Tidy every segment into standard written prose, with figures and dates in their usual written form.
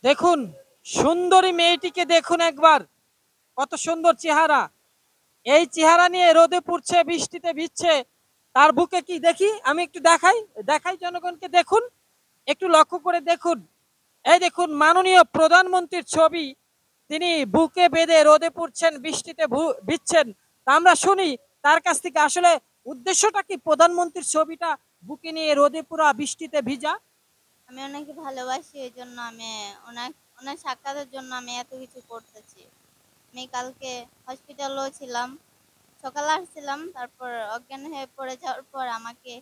দেখুন, সুন্দরী মেয়েটিকে দেখুন একবার, কত সুন্দর চেহারা। এই চেহারা নিয়ে রোদে পুড়ছে, বৃষ্টিতে ভিজছে, তার বুকে কি দেখি, আমি একটু দেখাই, দেখাই জনগণকে। দেখুন, একটু লক্ষ্য করে দেখুন। এই দেখুন, মাননীয় প্রধানমন্ত্রীর ছবি। তিনি বুকে বেঁধে রোদে পুড়ছেন, বৃষ্টিতে ভিজছেন। তা আমরা শুনি তার কাছ থেকে আসলে উদ্দেশ্যটা কি প্রধানমন্ত্রীর ছবিটা বুকে নিয়ে রোদে পুরা বৃষ্টিতে ভিজা? আমি ওনাকে ভালোবাসি, এই জন্য আমি ওনার ওনার সাক্ষাতের জন্য আমি এত কিছু করতেছি। আমি কালকে হসপিটালও ছিলাম, সকালে আসছিলাম, তারপর অজ্ঞান হয়ে পড়ে যাওয়ার পর আমাকে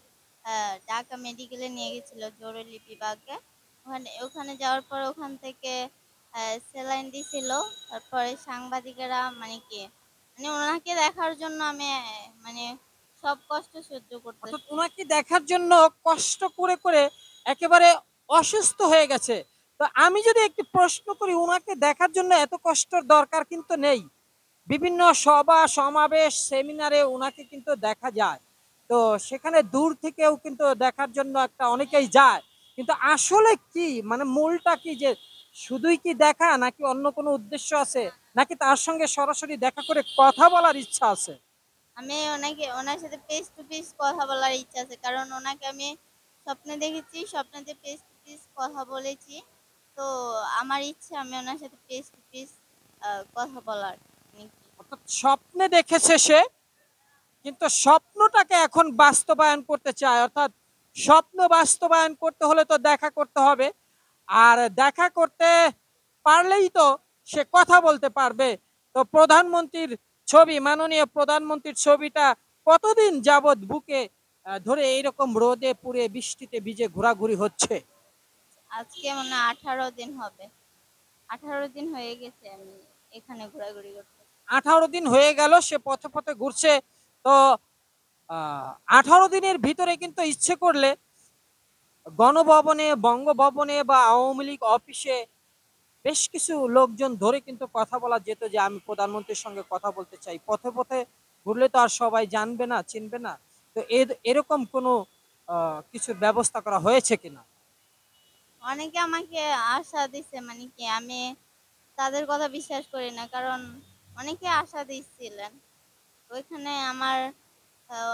ঢাকা মেডিকেলে নিয়ে গেছিল, জরুরি বিভাগে। ওখানে ওখানে যাওয়ার পর ওখান থেকে স্যালাইন দিছিল। তারপরে সাংবাদিকেরা মানে কি, মানে ওনাকে দেখার জন্য আমি মানে সব কষ্ট সহ্য অর্থাৎ করতেছি। ওনাকে দেখার জন্য কষ্ট করে করে একেবারে অসুস্থ হয়ে গেছে। তো আমি যদি একটি প্রশ্ন করি, ওনাকে দেখার জন্য এত কষ্টের দরকার কিন্তু নেই। বিভিন্ন সভা সমাবেশ সেমিনারে ওনাকে কিন্তু দেখা যায়। তো সেখানে দূর থেকেও কিন্তু দেখার জন্য একটা অনেকেই যায়। কিন্তু আসলে কি মানে মূলটা কি, যে শুধুই কি দেখা, নাকি অন্য কোনো উদ্দেশ্য আছে, নাকি তার সঙ্গে সরাসরি দেখা করে কথা বলার ইচ্ছা আছে? আমি ওনার সাথে ফেস টু ফেস কথা বলার ইচ্ছা আছে, কারণ ওনাকে আমি স্বপ্নে দেখেছি, স্বপ্নেতে ফেস টু ফেস কথা বলেছি। তো আমার ইচ্ছা আমি ওনার সাথে ফেস টু ফেস কথা বলার। মানে কি, অর্থাৎ স্বপ্নে দেখেছে সে, কিন্তু স্বপ্নটাকে এখন বাস্তবায়ন করতে চায়। অর্থাৎ স্বপ্ন বাস্তবায়ন করতে হলে তো দেখা করতে হবে। আর দেখা করতে পারলেই তো সে কথা বলতে পারবে। তো প্রধানমন্ত্রীর ছবি, মাননীয় প্রধানমন্ত্রীর ছবিটা কতদিন যাবৎ বুকে ধরে এইরকম রোদে পুড়ে বৃষ্টিতে ভিজে ঘোরাঘুরি হচ্ছে? আজকে মনে হয় 18 দিন হবে, 18 দিন হয়ে গেছে আমি এখানে ঘোরাঘুরি করতে। 18 দিন হয়ে গেল সে পথে পথে ঘুরছে। তো 18 দিনের ভিতরে কিন্তু ইচ্ছে করলে গণভবনে, বঙ্গভবনে বা আওয়ামী লীগ অফিসে বেশ কিছু লোকজন ধরে কিন্তু কথা বলা যেত, যে আমি প্রধানমন্ত্রীর সঙ্গে কথা বলতে চাই। পথে পথে ঘুরলে তো আর সবাই জানবে না, চিনবে না। তো এরকম কোনো কিছুর ব্যবস্থা করা হয়েছে কিনা? অনেকে আমাকে আশা দিছে, মানে কি আমি তাদের কথা বিশ্বাস করি না, কারণ অনেকে আশা দিচ্ছিলেন। ওইখানে আমার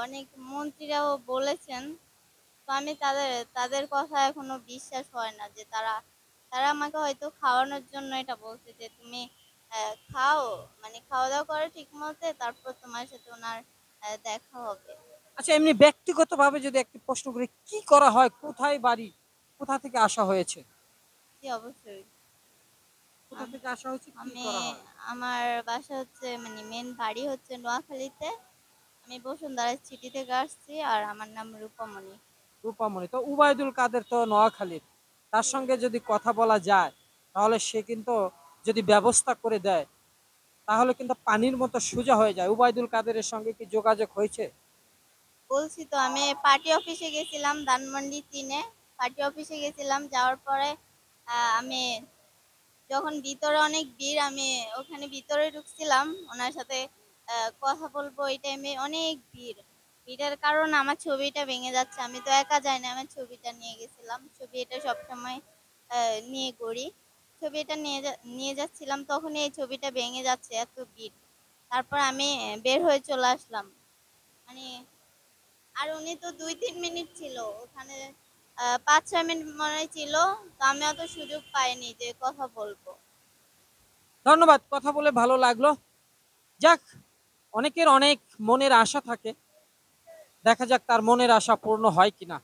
অনেক মন্ত্রীরাও বলেছেন। তো আমি তাদের কথা এখনো বিশ্বাস হয় না, যে তারা তারা আমাকে হয়তো খাওয়ানোর জন্য এটা বলছে, যে তুমি খাও, মানে খাওয়া দাওয়া করো ঠিক মতে, তারপর তোমার সাথে ওনার দেখা হবে। আচ্ছা, এমনি ব্যক্তিগতভাবে যদি একটি প্রশ্ন করি, কি করা হয়, কোথায় বাড়ি, কোথা থেকে আসা হয়েছে? জি, অবশ্যই। কোথা আম- থেকে আসা হয়েছে, কি আমি করা হয়? আমার বাসা হচ্ছে, মানে মেন বাড়ি হচ্ছে নোয়াখালীতে। আমি বসুন্ধরা সিটি থেকে আসছি, আর আমার নাম রূপামণি। রূপামণি তো উবাইদুল কাদের তো নোয়াখালীর। তার জি, সঙ্গে যদি কথা বলা যায়, তাহলে সে কিন্তু যদি ব্যবস্থা করে দেয়, তাহলে কিন্তু পানির মতো সোজা হয়ে যায়। উবাইদুল কাদেরের সঙ্গে কি যোগাযোগ হয়েছে? বলছি তো, আমি পার্টি অফিসে গেছিলাম ধানমন্ডি 3-এ। পার্টি অফিসে গেছিলাম, যাওয়ার পরে আমি যখন ভিতরে অনেক ভিড়, আমি ওখানে ভিতরে ঢুকছিলাম ওনার সাথে কথা বলবো, এই টাইমে অনেক ভিড়। ভিড়ের কারণ আমার ছবিটা ভেঙে যাচ্ছে। আমি তো একা যাই না, আমার ছবিটা নিয়ে গেছিলাম, ছবি এটা সবসময় নিয়ে ঘুরি। ছবিটা নিয়ে যাচ্ছিলাম, তখন এই ছবিটা ভেঙে যাচ্ছে, এত ভিড়। তারপর আমি বের হয়ে চলে আসলাম। মানে আর উনি তো 2-3 মিনিট ছিল ওখানে, 5-6 মিনিট মনে হয় ছিল। তো আমি অত সুযোগ পাইনি যে কথা বলবো। ধন্যবাদ, কথা বলে ভালো লাগলো। যাক, অনেকের অনেক মনের আশা থাকে, দেখা যাক তার মনের আশা পূর্ণ হয় কিনা।